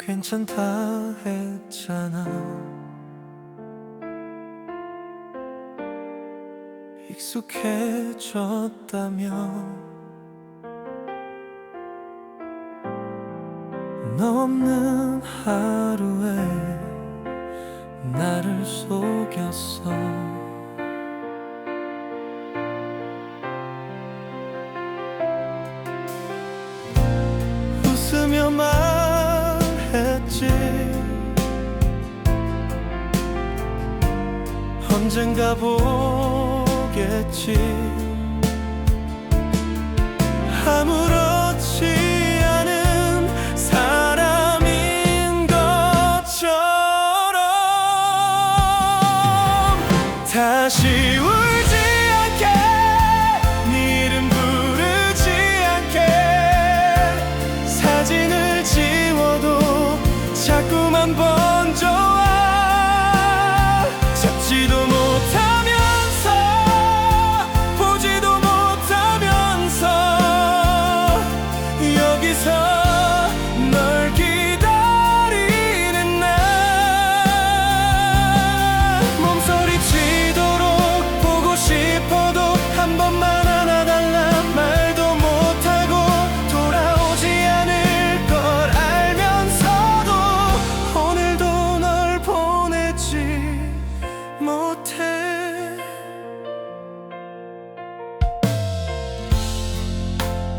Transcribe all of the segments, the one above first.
괜찮다 했잖아. 익숙해졌다며. 너 없는 하루에 나를 속였어. 웃으며 말했지. 언젠가 보겠지. 아무렇지 않은 사람인 것처럼 다시 울지 않게, 네 이름 부르지 않게. 사진을 지워도 자꾸만 번져와. 잡지도 못하면서 보지도 못하면서 여기서 널 기다리는 날. 몸서리치도록 보고 싶어도 한 번만 안아달란 말도 못하고 돌아오지 않을 걸 알면서도 오늘도 널 보내지 못해.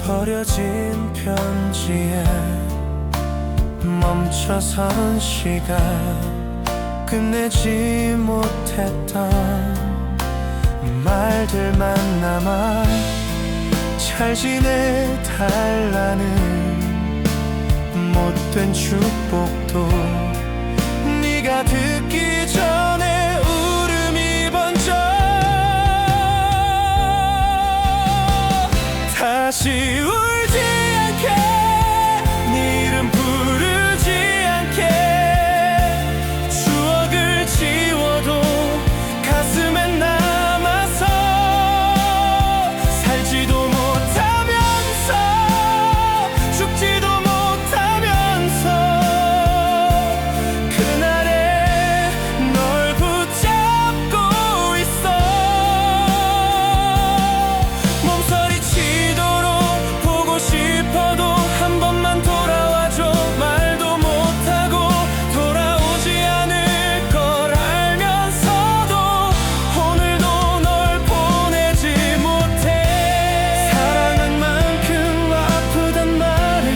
버려진 편지에 멈춰선 시간, 끝내지 못했던 말들만 남아. 잘 지내달라는 못된 축복도 네가 듣기 전에 울음이 번져. 다시 울지 않게, 네 이름 부르지 않게. 추억을 지워도 가슴엔 남아서 살지도 못하면서 죽지도 못하면서 그날에 널 붙잡고 있어. 몸서리치도록 보고 싶어도 한 번만 돌아와줘. 말도 못하고 돌아오지 않을 걸 알면서도 오늘도 널 보내지 못해. 사랑한 만큼 아프단 말을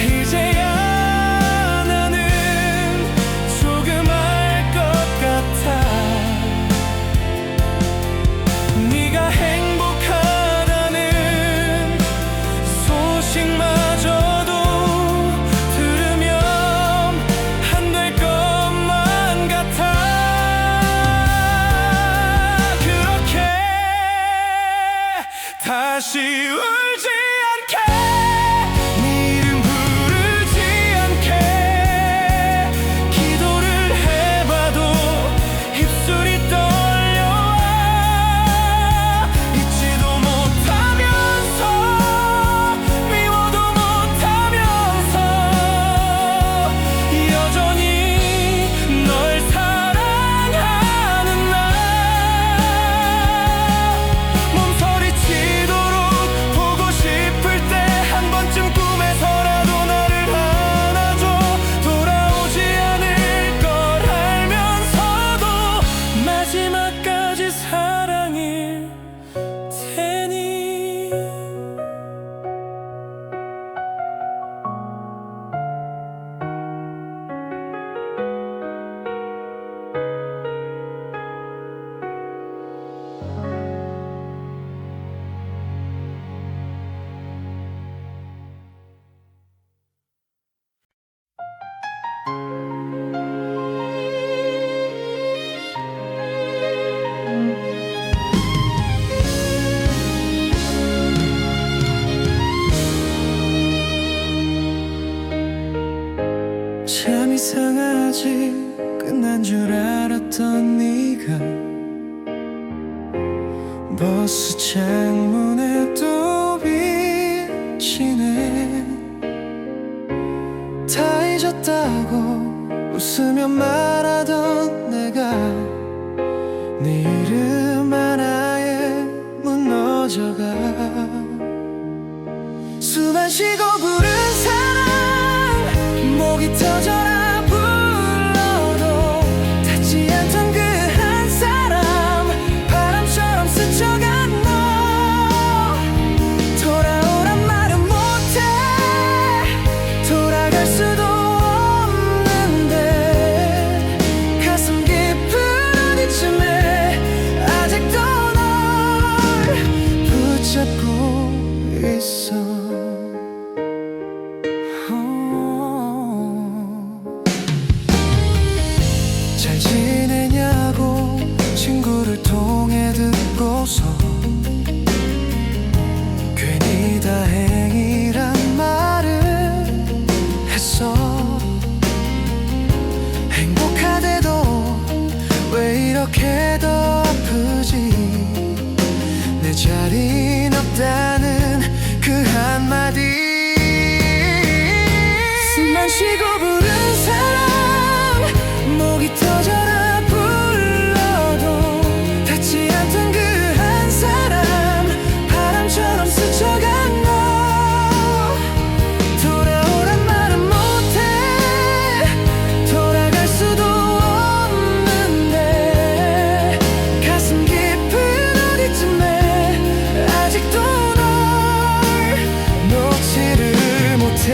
이제야 나는 조금 알 것 같아. 네가 행복하다는 소식마저도 들으면 안 될 것만 같아. 그렇게 다시 울지 않게, 네 이름 부르지 않게. 기도를 해봐도 입술이 떨려와. 잊지도 못하면서 미워도 못하면서 여전히 널 사랑하는 나. 몸서리치도록 보고 싶을 때 한 번쯤 꿈에서라도 나를 안아줘. 돌아오지 않을 걸 알면서도 마지막까지 사랑일 테니. 참 이상하지. 끝난 줄 알았던 네가 버스 창문에 또 비치네. 다 잊어 잊었다고 웃으며 말하던 내가 네 이름 하나에 무너져가. 숨 안 쉬고 부른 사랑, 목이 터져라 불러도 닿지 않던 그 한 사람, 바람처럼 스쳐간 너. 돌아오란 말은 못해, 돌아갈 수도 없는데 가슴 깊은 어디쯤에 아직도 널 붙잡고 있어. 잘 지내냐고 친구를 통해 듣고서 괜히 다행이란 말을 했어. 행복하대도 왜 이렇게 더 아프지. 내 자리는 없다는 그 한마디. 숨 안 쉬고 부른 사람, 목이 터져라 불러도 닿지 않던 그 한 사람, 바람처럼 스쳐간 너. 돌아오란 말은 못해, 돌아갈 수도 없는데 가슴 깊은 어디쯤에 아직도 널 놓지를 못해.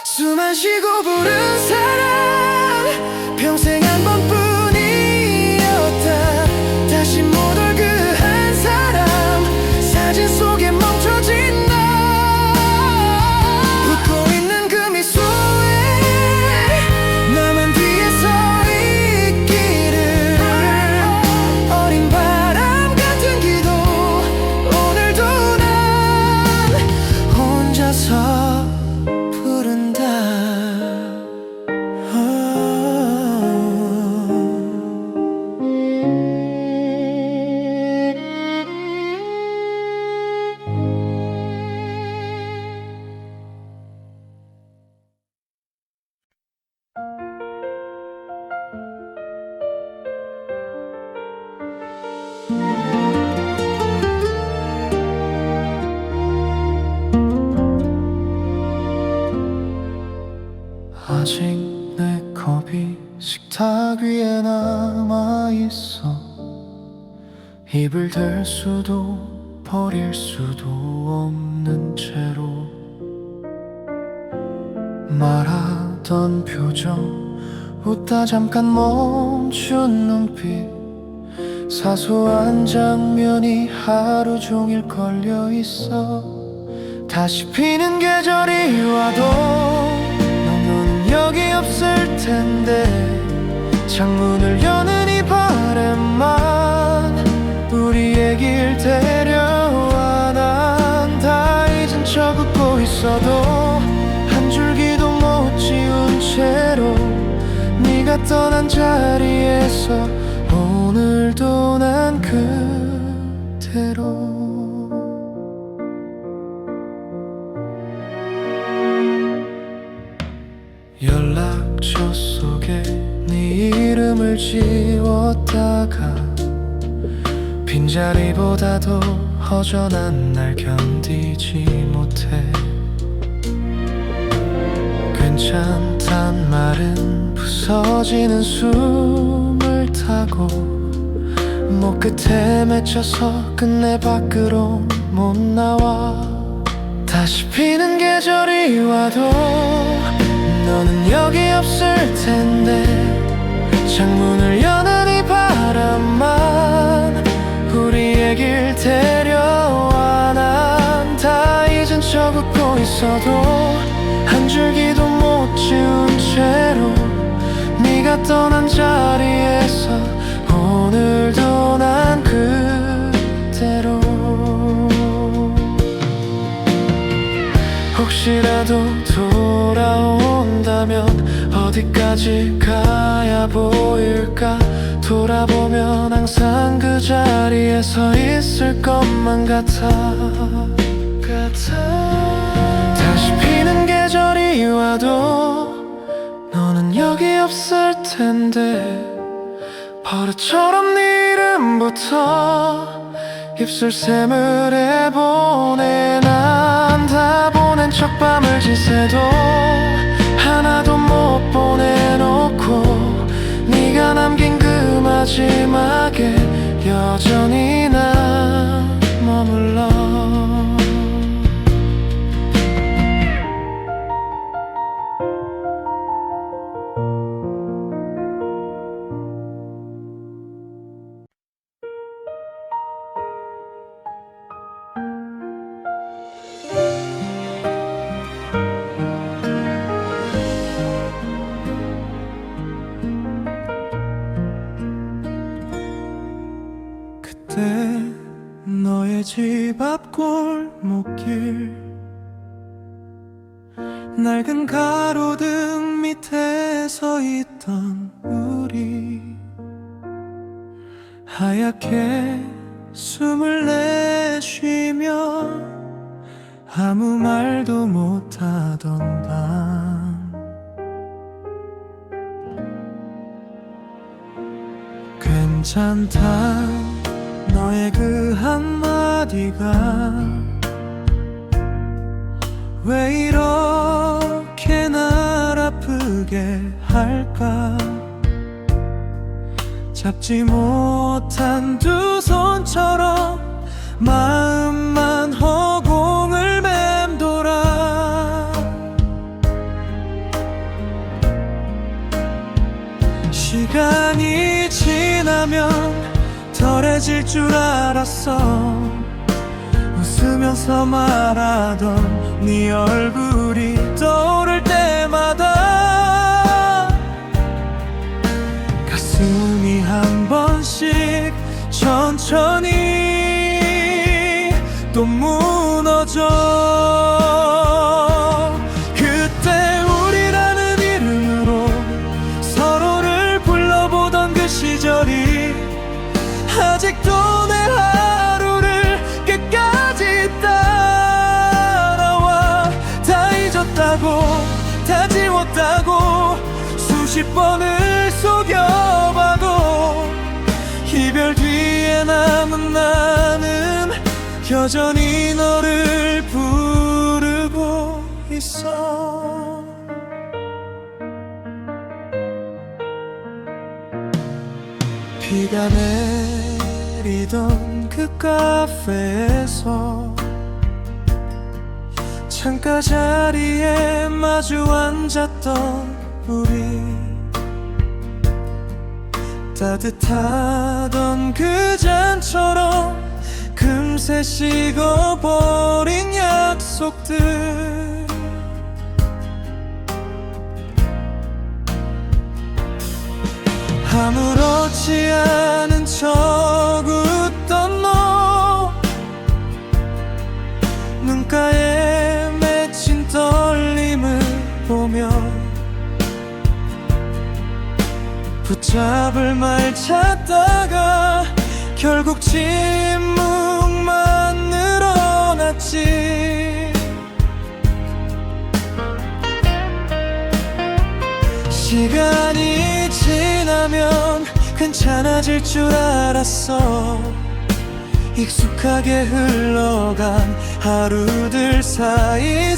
숨 안 쉬고 부른 사랑, 평생 한 번뿐이었다. 다시 못 올 그 한 사람, 사진 속에 멈춰진 너. 웃고 있는 그 미소에 나만 뒤에 서 있기를. 어린 바람 같은 기도 오늘도 난 혼자서 부른다. 아직 내 컵이 식탁 위에 남아있어. 입을 댈 수도 버릴 수도 없는 채로 말하던 표정, 웃다 잠깐 멈춘 눈빛, 사소한 장면이 하루 종일 걸려있어. 다시 피는 계절이 와도 너는 여기 없을 텐데, 창문을 여는 이 바람만 우리 얘길 데려와. 난 다 잊은 척 웃고 있어도 한 줄기도 못 지운 채로 네가 떠난 자리에서 오늘도 난 그대로. 연락처 속에 네 이름을 지웠다가 빈자리보다도 허전한 날 견디지 못해. 괜찮단 말은 부서지는 숨을 타고 목 끝에 맺혀서 끝내 밖으로 못 나와. 다시 피는 계절이 와도 너는 여기 없을 텐데, 창문을 여는 이 바람만 우리 얘길 데려와. 난 다 잊은 척 웃고 있어도 한 줄기도 못 지운 채로 네가 떠난 자리에서 오늘도 난 그대로. 혹시라도 돌아온다면 어디까지 가야 보일까? 돌아보면 항상 그 자리에 서 있을 것만 같아. 다시 피는 계절이 와도 너는 여기 없을 텐데, 버릇처럼 네 이름부터 입술샘을 해보내. 난 다 보낸 척 밤을 지새도 하나도 못 보내놓고, 네가 남긴 그 마지막에 여전히 난 머물러. 너의 집 앞 골목길, 낡은 가로등 밑에 서 있던 우리, 하얗게 숨을 내쉬며 아무 말도 못하던 밤. 괜찮다 너의 그 한마디가 왜 이렇게 날 아프게 할까? 잡지 못한 두 손처럼 마음만 허공을 맴돌아. 시간이 지나면 덜해질 줄 알았어. 웃으면서 말하던 네 얼굴이 떠오를 때마다 가슴이 한 번씩 천천히 또 무너져. 그때 우리라는 이름으로 서로를 불러보던 그 시절이 아직도 내 하루를 끝까지 따라와. 다 잊었다고 다 지웠다고 수십 번을 속여봐도 이별 뒤에 남은 나는 여전히 너를 부르고 있어. 비가 내리던 그 카페에서 창가 자리에 마주 앉았던 우리, 따뜻하던 그 잔처럼 금세 식어버린 약속들. 아무렇지 않은 척 웃던 너, 눈가에 맺힌 떨림을 보며 붙잡을 말 찾다가 결국 침묵만 늘어났지. 시간이 지나면 괜찮아질 줄 알았어. 익숙하게 흘러간 하루들 사이사이마다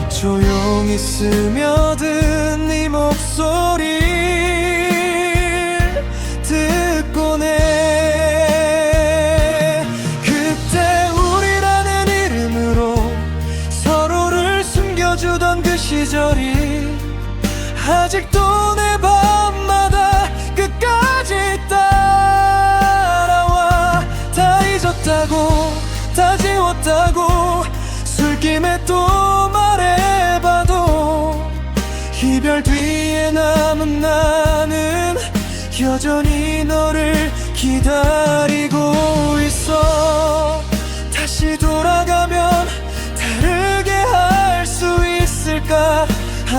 조용히 스며든 네 목소리 듣곤 해. 그때 우리라는 이름으로 서로를 숨겨주던 그 시절이 아직도 내 밤마다 끝까지 따라와. 다 잊었다고 다 지웠다고 술김에 또 말해봐도 이별 뒤에 남은 나는 여전히 너를 기다리고 있어.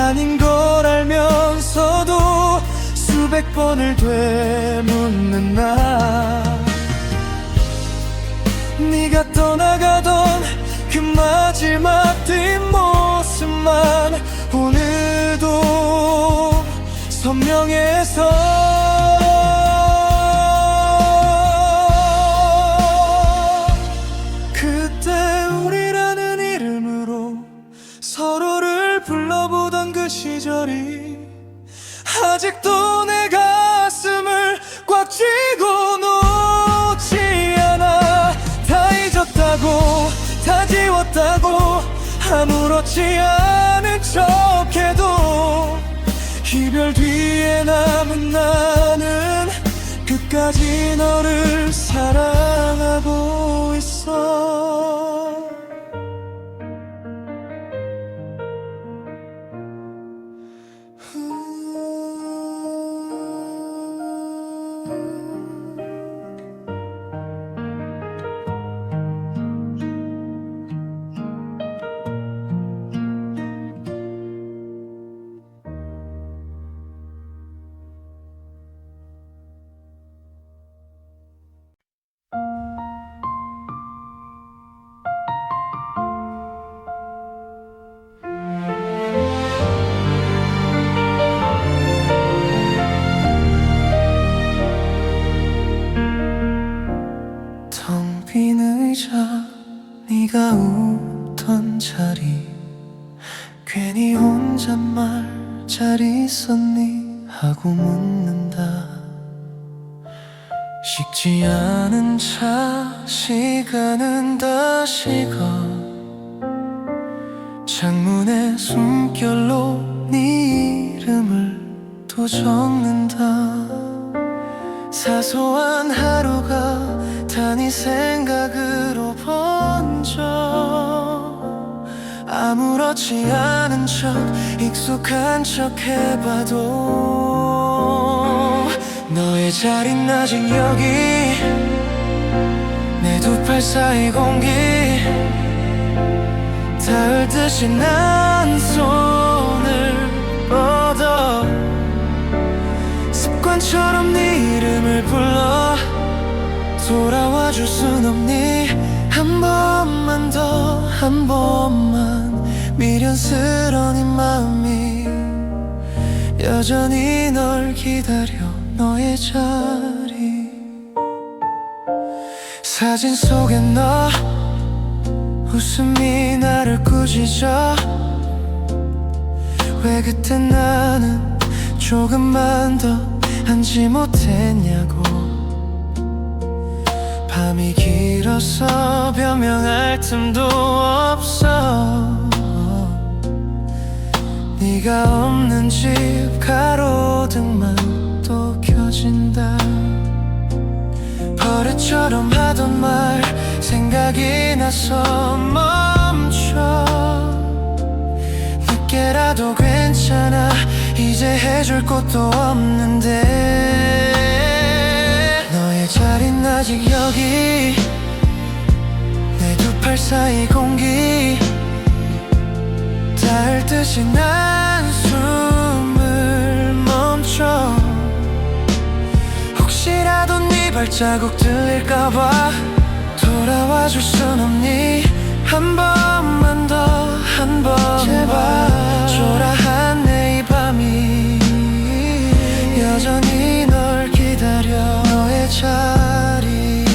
아닌 걸 알면서도 수백 번을 되묻는 나. 네가 떠나가던 그 마지막 뒷모습만 오늘도 선명해서 그때 우리라는 이름으로 서로를 불러보던 그 시절이 아직도 내 가슴을 꽉 쥐고 놓지 않아. 다 잊었다고 다 지웠다고 아무렇지 않은 척해도 이별 뒤에 남은 나는 끝까지 너를 사랑하고 있어. 텅 빈 의자, 네가 웃던 자리, 괜히 혼잣말 잘 있었니 하고 묻는다. 식지 않은 차, 시간은 다시 가. 창문에 숨결로 네 이름을 또 적는다. 사소한 하루가 다 네 생각으로 번져. 아무렇지 않은 척 익숙한 척 해봐도 너의 자리는 아직 여기. 내 두 팔 사이 공기 닿을 듯이 난 손을 뻗어 습관처럼 네 이름을 불러. 돌아와 줄 순 없니? 한 번만 더, 한 번만. 미련스러운 이 마음이 여전히 널 기다려. 너의 자리. 사진 속에 너 웃음이 나를 꾸짖어. 왜 그때 나는 조금만 더 앉지 못했냐고. 밤이 길어서 변명할 틈도 없어. 네가 없는 집 가로등만 또 켜진다. 버릇처럼 하던 말 생각이 나서 멈춰. 늦게라도 괜찮아. 이제 해줄 것도 없는데. 너의 자리는 아직 여기. 내 두 팔 사이 공기 닿을 듯이 난 숨을 멈춰. 혹시라도 네 발자국 들릴까봐. 돌아와 줄 순 없니? 한 번만 더, 한 번 제발. 초라한 내 이 밤이 여전히 널 기다려. 너의 자리.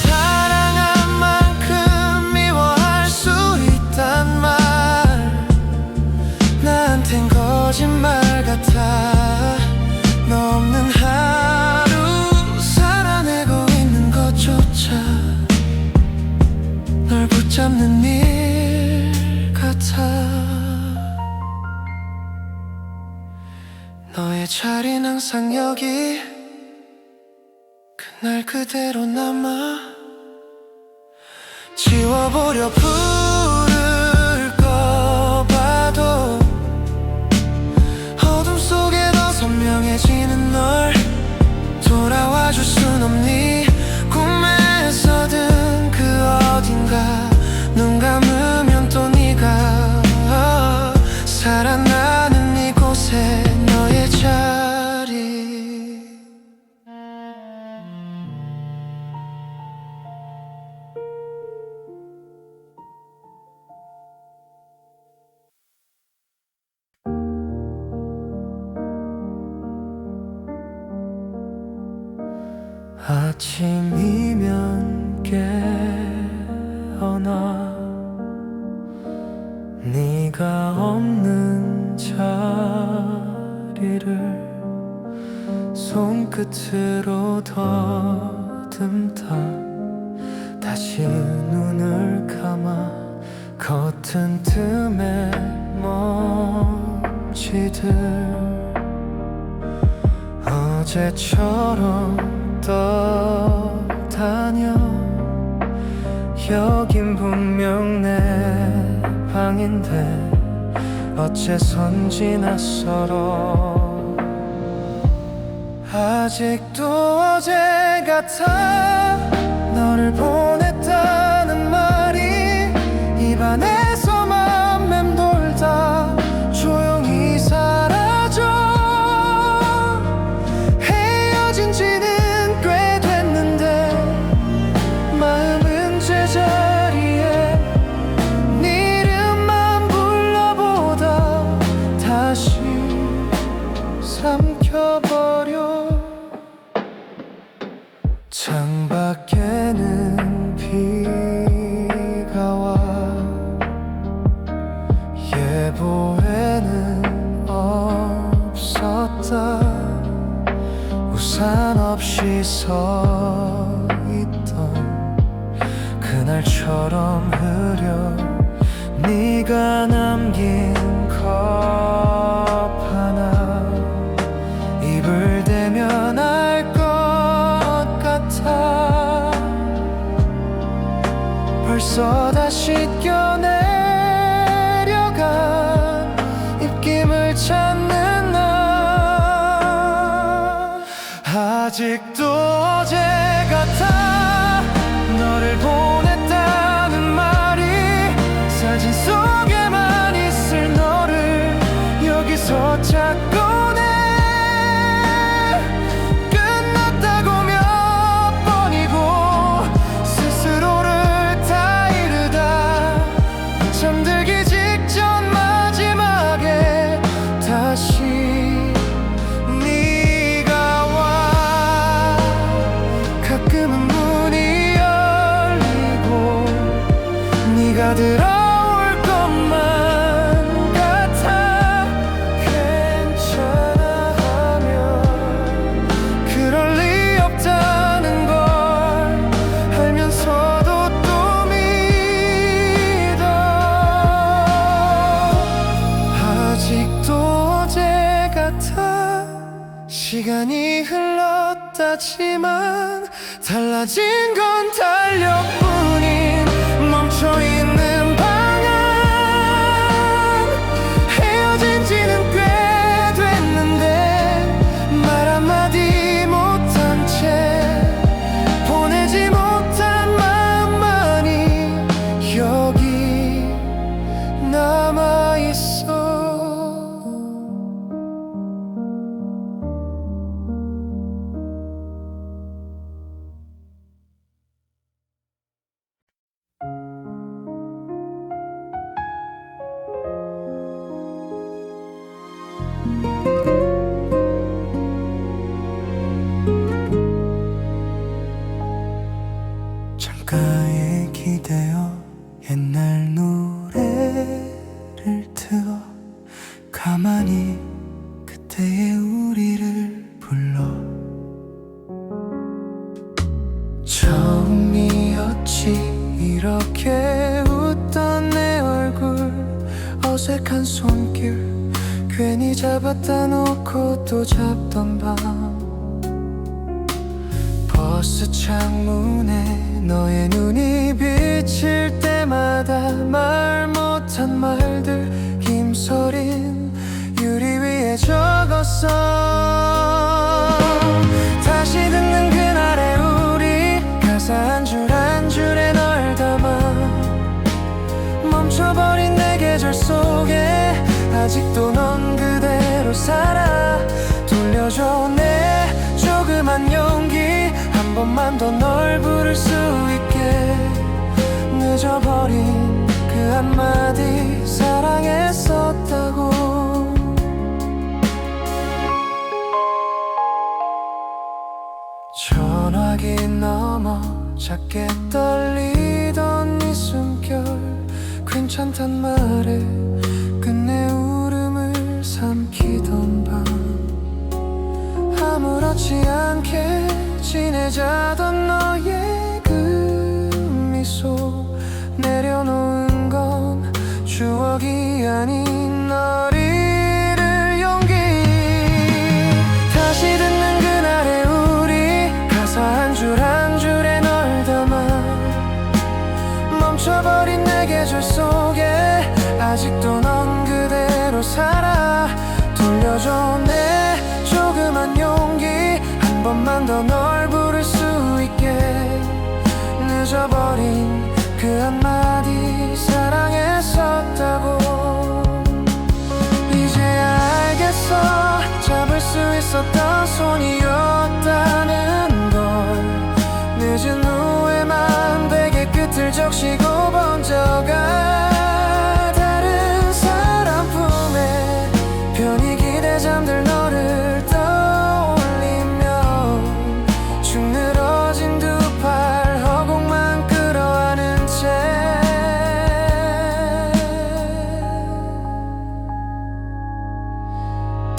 사랑한 만큼 미워할 수 있단 말 나한텐 거짓말 같아. 너 없는 하루 살아내고 있는 것조차 널 붙잡는 일 같아. 너의 자리는 항상 여기. 그날 그대로 남아. 지워보려 불을 꺼봐도 어둠 속에 더 선명해지는 널. 돌아와 줄 순 없니? 꿈에서든 그 어딘가. 눈 감으면 또 네가 아침이면 깨어나 네가 없는 자리를 손끝으로 더듬다 다시 눈을 감아 겉은 틈에 먼지들 어제처럼 떠다녀 여긴 분명 내 방인데 어째선지 낯설어 아직도 어제 같아 너를 보냈다는 말이 입안에서만 맴돌다 조용히 사라져 헤어진 지는 꽤 됐는데 마음은 제자리에 네 이름만 불러보다 다시 삼켜버려 창밖에는 비가 와 예보에는 없었다 우산 없이 서 있던 그날처럼 흐려 네가 남긴 컵 하나 입을 대면 알 것 같아 벌써 다시 껴내려간 입김을 찾는 나 아직도 어제 같아 너를 보냈다는 말이 사진 속에만 있을 너를 여기서 찾고 내 끝났다고 몇 번이고 스스로를 다 이르다 잠들기 직전 마지막에 다시 네가 와 가끔은 문이 열리고 네가 들어올 것만 같아 괜찮아 하면 그럴 리 없다는 걸 알면서도 또 믿어 아직도 어제 같아 시간이 흘렀다지만 달라진 건 달력뿐인 멈춰있는 방향 헤어진 지는 꽤 됐는데 말 한마디 못한 채 보내지 못한 마음만이 여기 남아있어 창가에 기대어 옛날 노래를 틀어 가만히 그때의 우리를 불러 처음이었지 이렇게 웃던 내 얼굴 어색한 손길 괜히 잡았다 놓고 또 잡던 밤 버스 창문에 너의 눈이 비칠 때마다 말 못한 말들 힘서린 유리 위에 적었어 다시 듣는 그날의 우리 가사 한 줄 한 줄에 널 담아 멈춰버린 내 계절 속에 아직도 넌 그대로 살아 돌려줘 내 조그만 용기 한 번만 더 널 부를 수 있게 늦어버린 그 한마디 사랑했었다고 전화기 향기 넘어 작게 떨리던 이 숨결 괜찮단 말에 끝내 울음을 삼키던 밤 아무렇지 않게 지내자던 너의 그 미소 내려놓은 건 추억이 아닌 널 잃을 용기 다시 듣는 그날의 우리 가사 한 줄 한 줄에 널 담아 멈춰버린 내 계절 속에 아직도 넌 그대로 살아 돌려줘 내 조그만 용기 한 번만 더 널 부를 수 있게 늦어버린 그 한마디 사랑했었다고 이제야 알겠어 잡을 수 있었던 손이었다는 걸 늦은 후에만 베개 끝을 적시고 번져가 다른 사람 품에 편히 기대 잠들 너를 떠올리며 축 늘어진 두 팔 허공만 끌어안은 채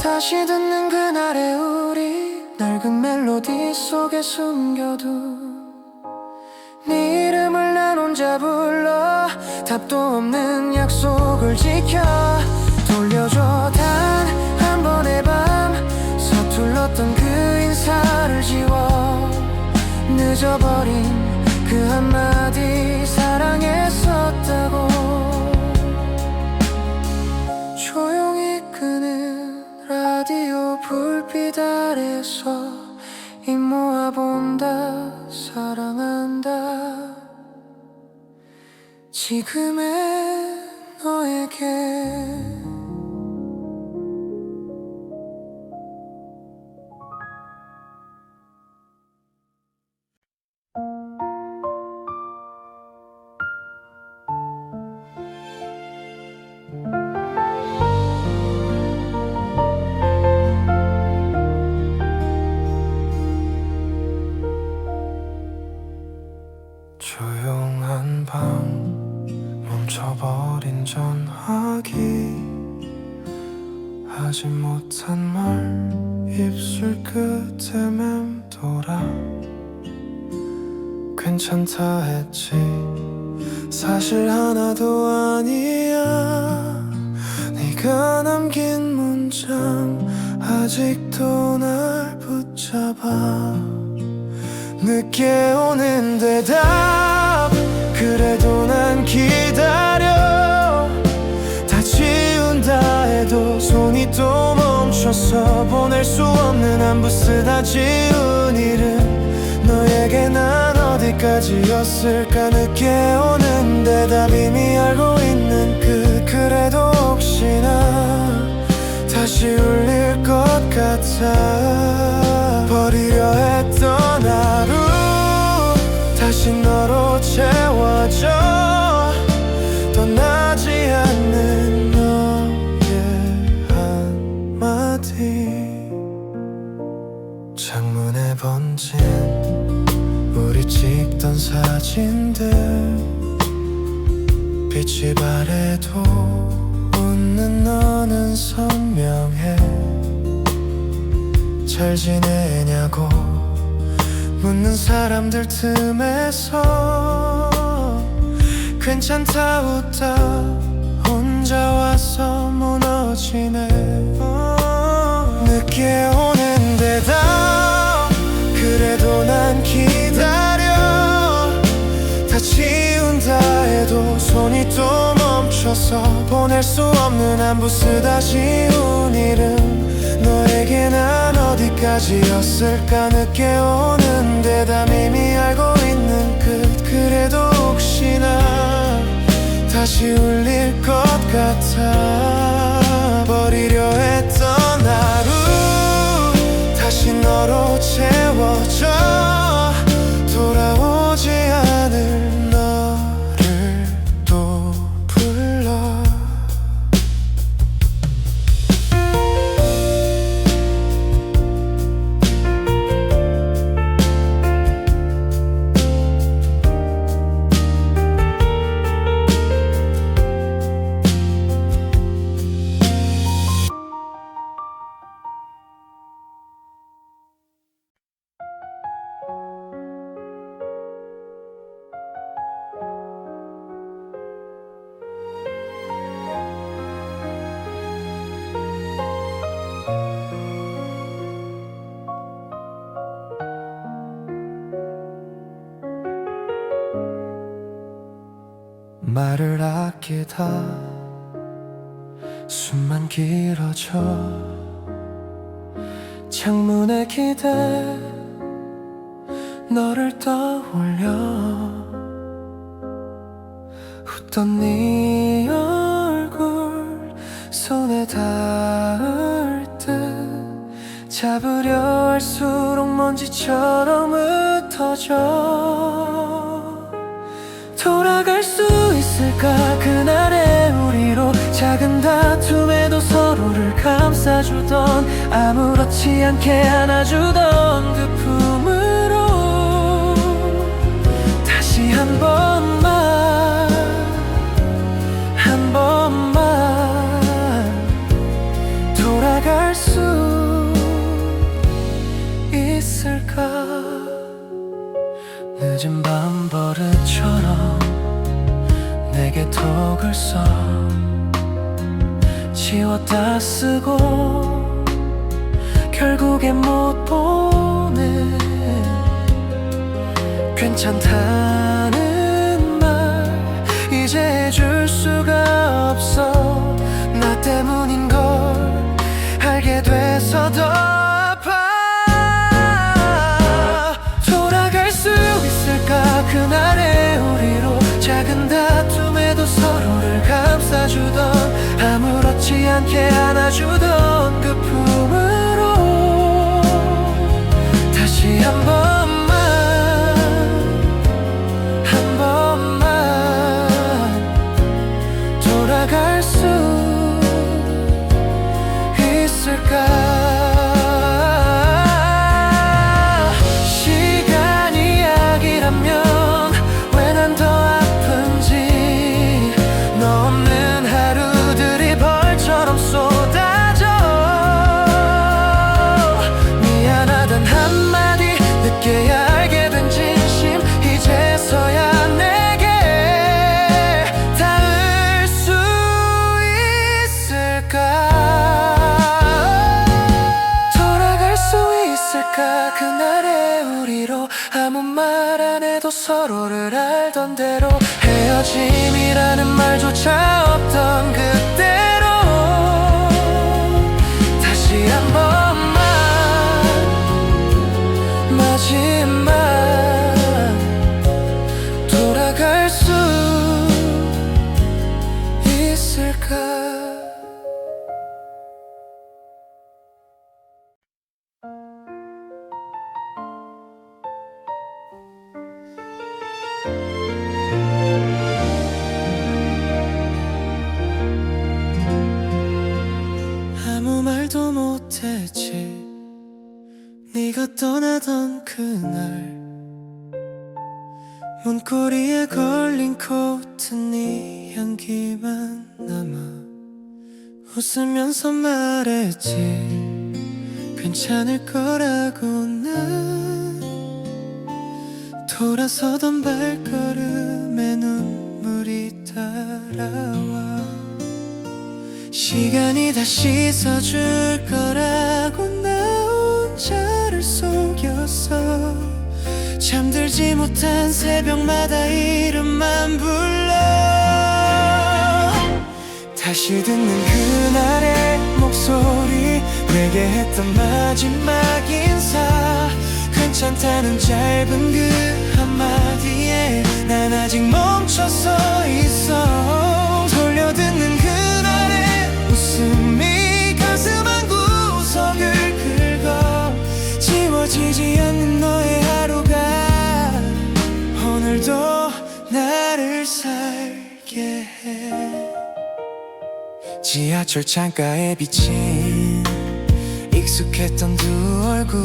다시 듣는 그날의 우리 낡은 멜로디 속에 숨겨둔 네 이름을 난 혼자 불러 답도 없는 약속을 지켜 돌려줘 단 한 번의 밤 서툴렀던 그 인사를 지워 늦어버린 그 한마디 사랑했었다고 조용히 끄는 라디오 불빛 아래서 입 모아본다 사랑한다 지금의 너에게 조용한 방 멈춰버린 전화기 하지 못한 말 입술 끝에 맴돌아 괜찮다 했지 사실 하나도 아니야 네가 남긴 문장 아직도 날 붙잡아 늦게 오는 대답 그래도 난 기다려 다 지운다 해도 손이 또 멈춰서 보낼 수 없는 안부 쓰다 지운 이름 너에게 난 어디까지였을까 늦게 오는 대답 이미 알고 있는 그래도 혹시나 다시 울릴 것 같아 버리려 했던 하루 다시 너로 채워져 떠나지 않는 너의 한마디 창문에 번진 우리 찍던 사진들 빛이 바래도 웃는 너는 선명해 잘 지내냐고 묻는 사람들 틈에서 괜찮다 웃다 혼자 와서 무너지네 늦게 오는 대답 그래도 난 기다려 다 지운다 해도 손이 또 멈춰서 보낼 수 없는 안부 쓰다 지운 이름 너에게 난 어디까지였을까 늦게 오는 대답 이미 알고 있는 그래도 혹시나 다시 울릴 것 같아 버리려 했던 하루 다시 너로 채워져 돌아오지 않을 너를 또 불러 말을 아끼다 숨만 길어져 창문에 기대 너를 떠올려 웃던 네 얼굴 손에 닿을 듯 잡으려 할수록 먼지처럼 흩어져 돌아갈 수 있을까 그날의 우리로 작은 다툼에도 서로를 감싸주던 아무렇지 않게 안아주던 그 품으로 다시 한 번만 돌아갈 수 있을까 늦은 밤 버릇처럼 내게 톡을 써 지웠다 쓰고 결국엔 못 보내 괜찮다는 말 이제 해줄 수가 없어 나 때문인 걸 알게 돼서 더 아파 돌아갈 수 있을까 그날의 우리로 작은 다툼에도 서로를 감싸주던 아무렇지 않게 안아주던 그 품으로 다시 한 번만 돌아갈 수 있을까 시간이 약이라면 왜 난 더 아픈지 너 없는 하루들이 벌처럼 쏟아져 미안하단 한마디 늦게야 알게 된 진심 이제서야 내게 닿을 수 있을까 돌아갈 수 있을까 그날의 우리로 아무 말 안 해도 서로를 알던 대로 헤어짐이라는 말조차 없던 그때로 다시 한 번만 마지막 돌아갈 수 있을까 아무 말도 못했지 네가 떠나던 그날 문고리에 걸린 코트 네 향기만 남아 웃으면서 말했지 괜찮을 거라고 난 돌아서던 발걸음에 눈물이 따라와 시간이 다시 씻어줄 거라고 나 혼자를 속였어 잠들지 못한 새벽마다 이름만 불러 다시 듣는 그날의 목소리 내게 했던 마지막 인사 괜찮다는 짧은 그 한마디에 난 아직 멈춰서 있어 돌려듣는 그날의 웃음이 가슴 한 구석을 긁어 지워지지 않는 너의 하루가 오늘도 나를 살게 해 지하철 창가에 비친 익숙했던 두 얼굴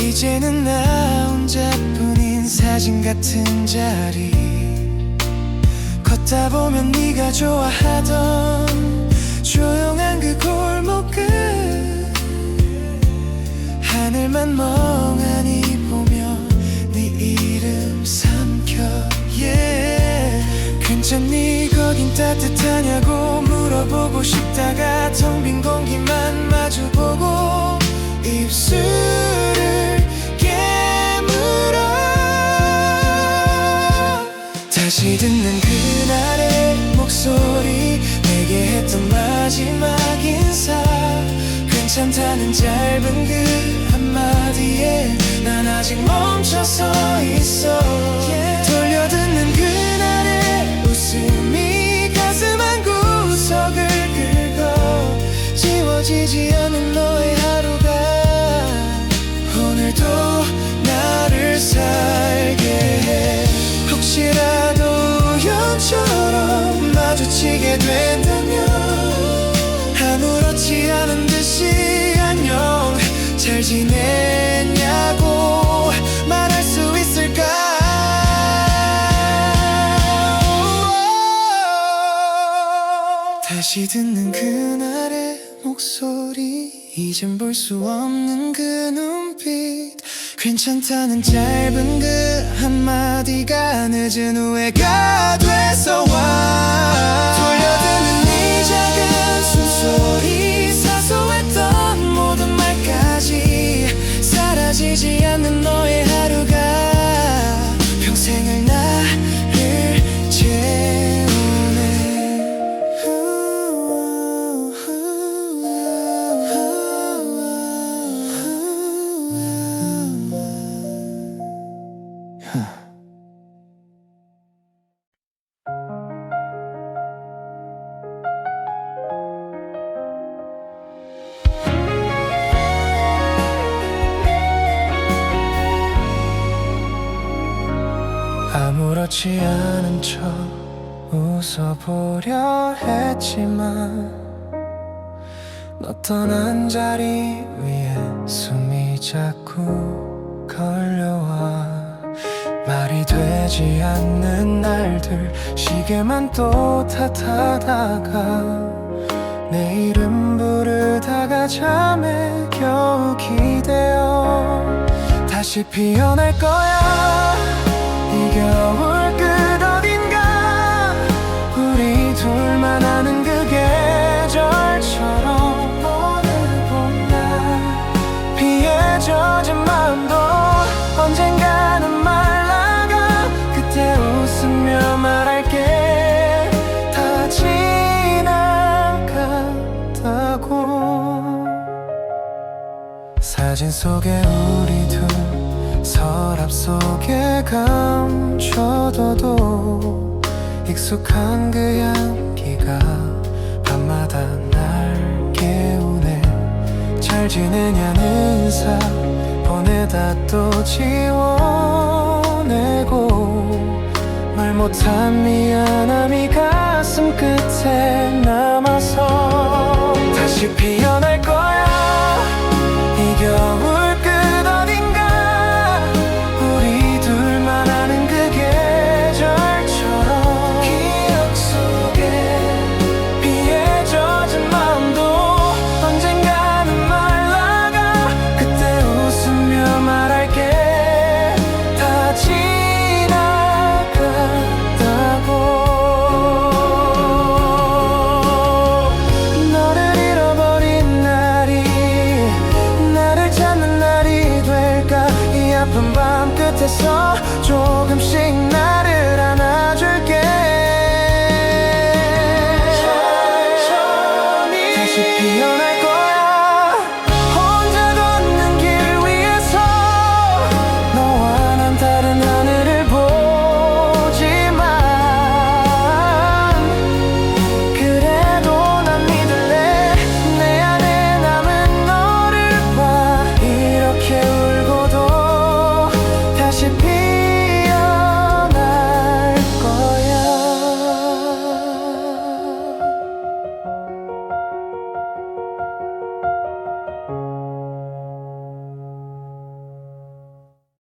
이제는 나 혼자뿐인 사진 같은 자리 걷다 보면 네가 좋아하던 조용한 그 골목 끝 하늘만 멍하니 보며 네 이름 삼켜 괜찮니 거긴 따뜻하냐고 물어보고 싶다가 텅 빈 공기만 마주보고 입술을 깨물어 다시 듣는 그날의 목소리, 내게 했던 마지막 인사, 괜찮다는 짧은 그 한마디에 난 아직 멈춰서 있어. 돌려듣는 그날의 웃음이 가슴 한 구석을 긁어 지워지지 않는 너의 하루가 오늘도 나를 살게 해. 혹시라도 우연처럼 마주치게 된다면 아무렇지 않은 듯이 안녕 잘 지냈냐고 말할 수 있을까. 다시 듣는 그날의 목소리, 이젠 볼 수 없는 그 눈빛, 괜찮다는 짧은 그 한마디가 늦은 후회가 돼서 와. 돌려드는 이 작은 숨소리, 사소했던 모든 말까지 사라지지 않는 너의 하루가 평생을 나를 채우네. 아무렇지 않은 척 웃어보려 했지만 너 떠난 자리 위에 숨이 자꾸 걸려와. 말이 되지 않는 날들, 시계만 또 탓하다가 내 이름 부르다가 잠에 겨우 기대어 다시 피어날 거야. 이 겨울 끝 어딘가 우리 둘만 아는 그 계절처럼 오늘 봄날 비에 젖은 마음도 언젠가는 말라가 그때 웃으며 말할게 다 지나갔다고. 사진 속에 우리 둘 서랍 속에 감춰둬도 익숙한 그 향기가 밤마다 날 깨우네. 잘 지내냐는 인사 보내다 또 지워내고 말 못한 미안함이 가슴 끝에 남아서 다시 피어날 거야. 이 겨울 조금씩